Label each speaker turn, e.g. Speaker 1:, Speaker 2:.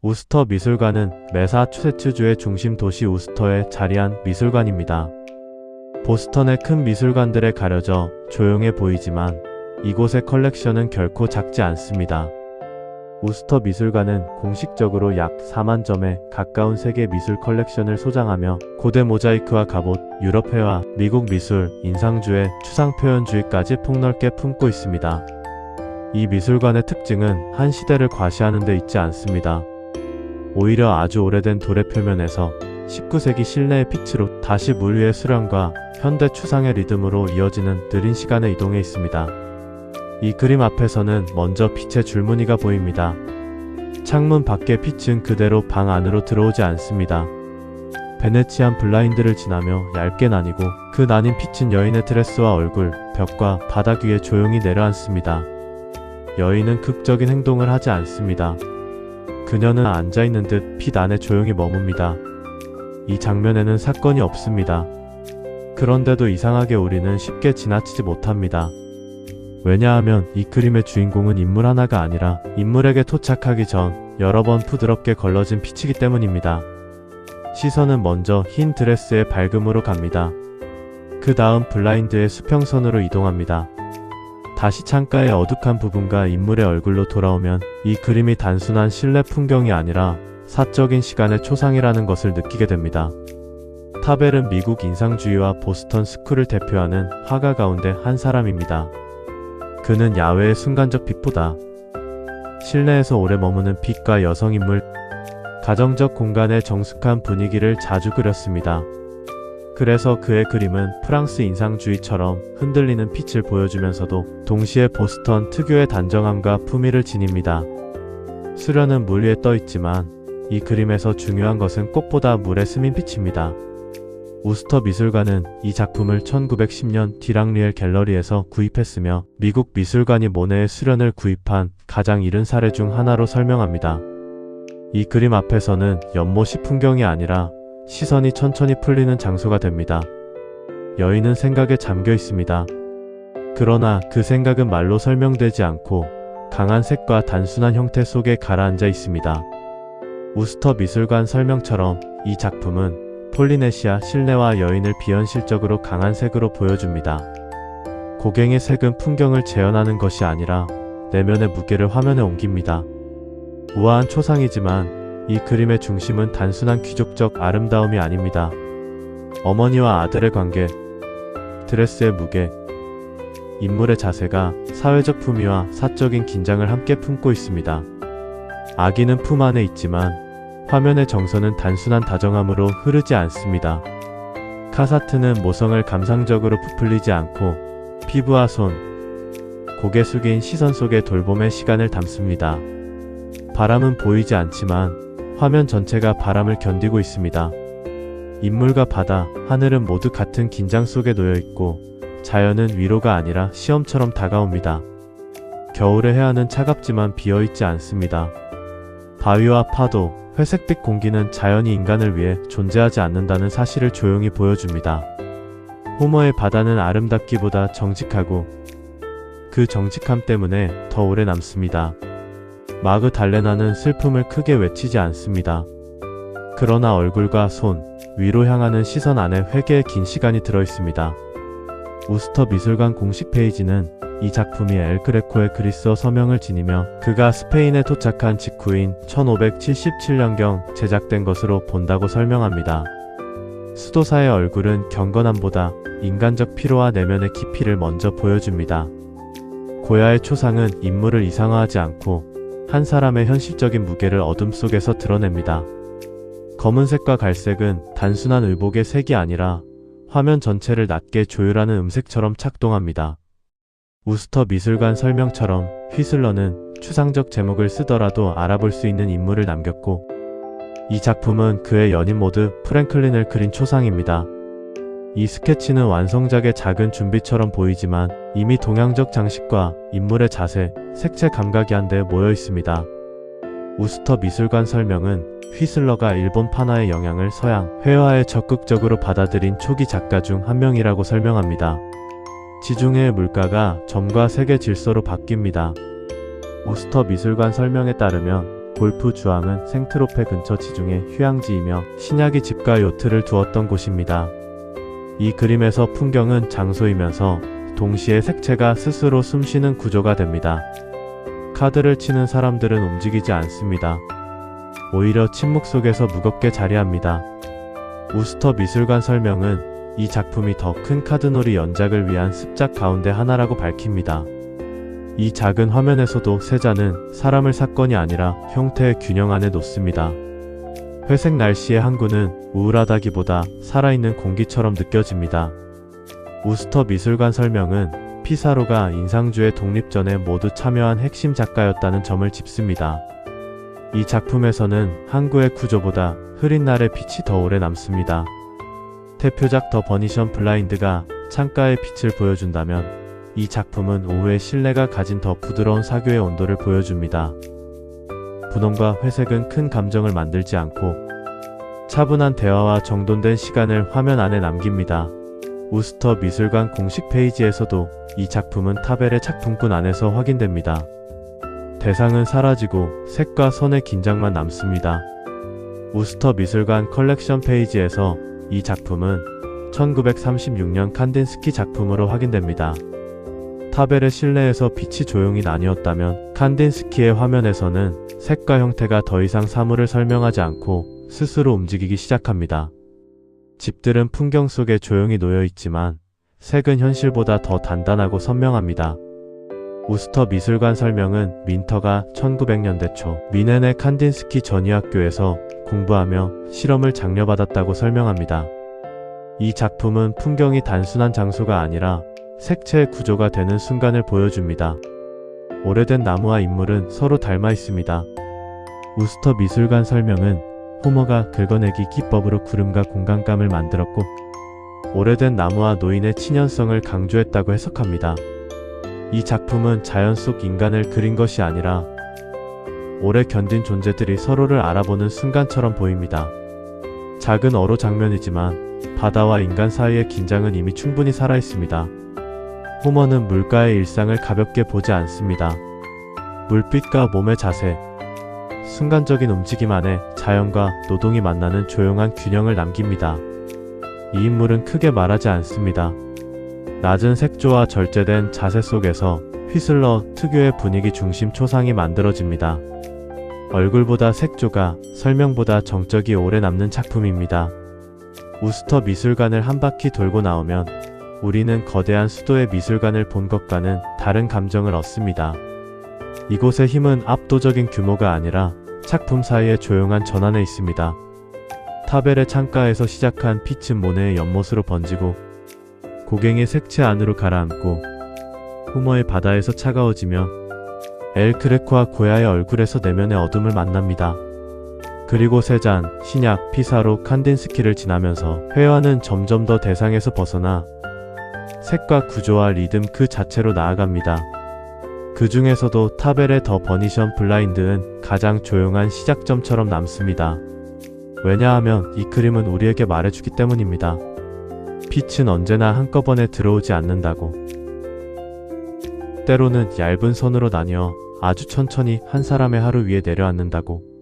Speaker 1: 우스터 미술관은 매사추세츠주의 중심 도시 우스터에 자리한 미술관입니다. 보스턴의 큰 미술관들에 가려져 조용해 보이지만 이곳의 컬렉션은 결코 작지 않습니다. 우스터 미술관은 공식적으로 약 4만 점에 가까운 세계 미술 컬렉션을 소장하며 고대 모자이크와 갑옷, 유럽 회화, 미국 미술, 인상주의, 추상표현주의까지 폭넓게 품고 있습니다. 이 미술관의 특징은 한 시대를 과시하는 데 있지 않습니다. 오히려 아주 오래된 돌의 표면에서 19세기 실내의 빛으로 다시 물 위의 수련과 현대 추상의 리듬으로 이어지는 느린 시간의 이동에 있습니다. 이 그림 앞에서는 먼저 빛의 줄무늬가 보입니다. 창문 밖의 빛은 그대로 방 안으로 들어오지 않습니다. 베네치안 블라인드를 지나며 얇게 나뉘고 그 나뉜 빛은 여인의 드레스와 얼굴, 벽과 바닥 위에 조용히 내려앉습니다. 여인은 극적인 행동을 하지 않습니다. 그녀는 앉아있는 듯 빛 안에 조용히 머뭅니다. 이 장면에는 사건이 없습니다. 그런데도 이상하게 우리는 쉽게 지나치지 못합니다. 왜냐하면 이 그림의 주인공은 인물 하나가 아니라 인물에게 토착하기 전 여러 번 부드럽게 걸러진 빛이기 때문입니다. 시선은 먼저 흰 드레스의 밝음으로 갑니다. 그 다음 블라인드의 수평선으로 이동합니다. 다시 창가의 어둑한 부분과 인물의 얼굴로 돌아오면 이 그림이 단순한 실내 풍경이 아니라 사적인 시간의 초상이라는 것을 느끼게 됩니다. 타벨은 미국 인상주의와 보스턴 스쿨을 대표하는 화가 가운데 한 사람입니다. 그는 야외의 순간적 빛보다 실내에서 오래 머무는 빛과 여성인물, 가정적 공간의 정숙한 분위기를 자주 그렸습니다. 그래서 그의 그림은 프랑스 인상주의처럼 흔들리는 빛을 보여주면서도 동시에 보스턴 특유의 단정함과 품위를 지닙니다. 수련은 물 위에 떠 있지만 이 그림에서 중요한 것은 꽃보다 물에 스민 빛입니다. 우스터 미술관은 이 작품을 1910년 디랑리엘 갤러리에서 구입했으며 미국 미술관이 모네의 수련을 구입한 가장 이른 사례 중 하나로 설명합니다. 이 그림 앞에서는 연못이 풍경이 아니라 시선이 천천히 풀리는 장소가 됩니다. 여인은 생각에 잠겨 있습니다. 그러나 그 생각은 말로 설명되지 않고 강한 색과 단순한 형태 속에 가라앉아 있습니다. 우스터 미술관 설명처럼 이 작품은 폴리네시아 실내와 여인을 비현실적으로 강한 색으로 보여줍니다. 고갱의 색은 풍경을 재현하는 것이 아니라 내면의 무게를 화면에 옮깁니다. 우아한 초상이지만 이 그림의 중심은 단순한 귀족적 아름다움이 아닙니다. 어머니와 아들의 관계, 드레스의 무게, 인물의 자세가 사회적 품위와 사적인 긴장을 함께 품고 있습니다. 아기는 품 안에 있지만 화면의 정서는 단순한 다정함으로 흐르지 않습니다. 카사트는 모성을 감상적으로 부풀리지 않고 피부와 손, 고개 숙인 시선 속에 돌봄의 시간을 담습니다. 바람은 보이지 않지만 화면 전체가 바람을 견디고 있습니다. 인물과 바다, 하늘은 모두 같은 긴장 속에 놓여 있고 자연은 위로가 아니라 시험처럼 다가옵니다. 겨울의 해안은 차갑지만 비어있지 않습니다. 바위와 파도, 회색빛 공기는 자연이 인간을 위해 존재하지 않는다는 사실을 조용히 보여줍니다. 호머의 바다는 아름답기보다 정직하고 그 정직함 때문에 더 오래 남습니다. 마그달레나는 슬픔을 크게 외치지 않습니다. 그러나 얼굴과 손, 위로 향하는 시선 안에 회개의 긴 시간이 들어있습니다. 우스터 미술관 공식 페이지는 이 작품이 엘 그레코의 그리스어 서명을 지니며 그가 스페인에 도착한 직후인 1577년경 제작된 것으로 본다고 설명합니다. 수도사의 얼굴은 경건함보다 인간적 피로와 내면의 깊이를 먼저 보여줍니다. 고야의 초상은 인물을 이상화하지 않고 한 사람의 현실적인 무게를 어둠 속에서 드러냅니다. 검은색과 갈색은 단순한 의복의 색이 아니라 화면 전체를 낮게 조율하는 음색처럼 작동합니다. 우스터 미술관 설명처럼 휘슬러는 추상적 제목을 쓰더라도 알아볼 수 있는 인물을 남겼고 이 작품은 그의 연인 모드 프랭클린을 그린 초상입니다. 이 스케치는 완성작의 작은 준비처럼 보이지만 이미 동양적 장식과 인물의 자세, 색채 감각이 한데 모여 있습니다. 우스터 미술관 설명은 휘슬러가 일본 판화의 영향을 서양 회화에 적극적으로 받아들인 초기 작가 중 한 명이라고 설명합니다. 지중해의 물가가 점과 색의 질서로 바뀝니다. 우스터 미술관 설명에 따르면 골프 주황은 생트로페 근처 지중해 휴양지이며 신약이 집과 요트를 두었던 곳입니다. 이 그림에서 풍경은 장소이면서 동시에 색채가 스스로 숨쉬는 구조가 됩니다. 카드를 치는 사람들은 움직이지 않습니다. 오히려 침묵 속에서 무겁게 자리합니다. 우스터 미술관 설명은 이 작품이 더 큰 카드놀이 연작을 위한 습작 가운데 하나라고 밝힙니다. 이 작은 화면에서도 세자는 사람을 사건이 아니라 형태의 균형 안에 놓습니다. 회색 날씨의 항구는 우울하다기보다 살아있는 공기처럼 느껴집니다. 우스터 미술관 설명은 피사로가 인상주의 독립전에 모두 참여한 핵심 작가였다는 점을 짚습니다. 이 작품에서는 항구의 구조보다 흐린 날의 빛이 더 오래 남습니다. 대표작 더 버니션 블라인드가 창가의 빛을 보여준다면 이 작품은 오후의 실내가 가진 더 부드러운 사교의 온도를 보여줍니다. 분홍과 회색은 큰 감정을 만들지 않고 차분한 대화와 정돈된 시간을 화면 안에 남깁니다. 우스터 미술관 공식 페이지에서도 이 작품은 타벨의 작품군 안에서 확인됩니다. 대상은 사라지고 색과 선의 긴장만 남습니다. 우스터 미술관 컬렉션 페이지에서 이 작품은 1936년 칸딘스키 작품으로 확인됩니다. 타벨의 실내에서 빛이 조용히 나뉘었다면 칸딘스키의 화면에서는 색과 형태가 더 이상 사물을 설명하지 않고 스스로 움직이기 시작합니다. 집들은 풍경 속에 조용히 놓여 있지만 색은 현실보다 더 단단하고 선명합니다. 우스터 미술관 설명은 민터가 1900년대 초 미넨의 칸딘스키 전위학교에서 공부하며 실험을 장려받았다고 설명합니다. 이 작품은 풍경이 단순한 장소가 아니라 색채의 구조가 되는 순간을 보여줍니다. 오래된 나무와 인물은 서로 닮아 있습니다. 우스터 미술관 설명은 호머가 긁어내기 기법으로 구름과 공간감을 만들었고 오래된 나무와 노인의 친연성을 강조했다고 해석합니다. 이 작품은 자연 속 인간을 그린 것이 아니라 오래 견딘 존재들이 서로를 알아보는 순간처럼 보입니다. 작은 어로 장면이지만 바다와 인간 사이의 긴장은 이미 충분히 살아있습니다. 호머는 물가의 일상을 가볍게 보지 않습니다. 물빛과 몸의 자세, 순간적인 움직임 안에 자연과 노동이 만나는 조용한 균형을 남깁니다. 이 인물은 크게 말하지 않습니다. 낮은 색조와 절제된 자세 속에서 휘슬러 특유의 분위기 중심 초상이 만들어집니다. 얼굴보다 색조가, 설명보다 정적이 오래 남는 작품입니다. 우스터 미술관을 한 바퀴 돌고 나오면 우리는 거대한 수도의 미술관을 본 것과는 다른 감정을 얻습니다. 이곳의 힘은 압도적인 규모가 아니라 작품 사이의 조용한 전환에 있습니다. 타벨의 창가에서 시작한 빛은 모네의 연못으로 번지고 고갱의 색채 안으로 가라앉고 호머의 바다에서 차가워지며 엘 그레코와 고야의 얼굴에서 내면의 어둠을 만납니다. 그리고 세잔, 신약, 피사로, 칸딘스키를 지나면서 회화는 점점 더 대상에서 벗어나 색과 구조와 리듬 그 자체로 나아갑니다. 그 중에서도 타벨의 더 버니션 블라인드는 가장 조용한 시작점처럼 남습니다. 왜냐하면 이 그림은 우리에게 말해주기 때문입니다. 빛은 언제나 한꺼번에 들어오지 않는다고. 때로는 얇은 선으로 나뉘어 아주 천천히 한 사람의 하루 위에 내려앉는다고.